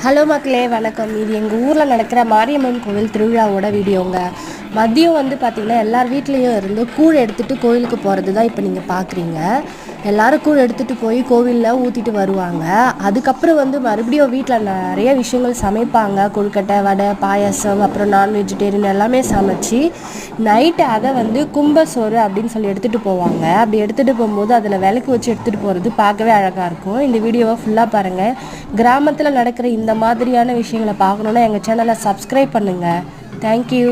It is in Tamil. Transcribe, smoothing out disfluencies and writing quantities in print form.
ஹலோ மக்களே, வணக்கம். இது எங்கள் ஊரில் நடக்கிற மாரியம்மன் கோவில் திருவிழாவோட வீடியோங்க. மதியம் வந்து பார்த்திங்கன்னா எல்லார் வீட்லேயும் இருந்து கூழ் எடுத்துகிட்டு கோவிலுக்கு போகிறது தான் இப்போ நீங்கள் பார்க்குறீங்க. எல்லோரும் கூழ் எடுத்துகிட்டு போய் கோவிலில் ஊற்றிட்டு வருவாங்க. அதுக்கப்புறம் வந்து மறுபடியும் வீட்டில் நிறைய விஷயங்கள் சமைப்பாங்க. கொழுக்கட்டை, வடை, பாயாசம், அப்புறம் நான் வெஜிடேரியன் எல்லாமே சமைச்சு நைட்டு அதை வந்து கும்பசோறு அப்படின்னு சொல்லி எடுத்துகிட்டு போவாங்க. அப்படி எடுத்துகிட்டு போகும்போது அதில் விளக்கு வச்சு எடுத்துகிட்டு போகிறது பார்க்கவே அழகாக இருக்கும். இந்த வீடியோவை ஃபுல்லாக பாருங்கள். கிராமத்தில் நடக்கிற இந்த மாதிரியான விஷயங்களை பார்க்கணுன்னா எங்கள் சேனலை சப்ஸ்கிரைப் பண்ணுங்கள். தேங்க்யூ.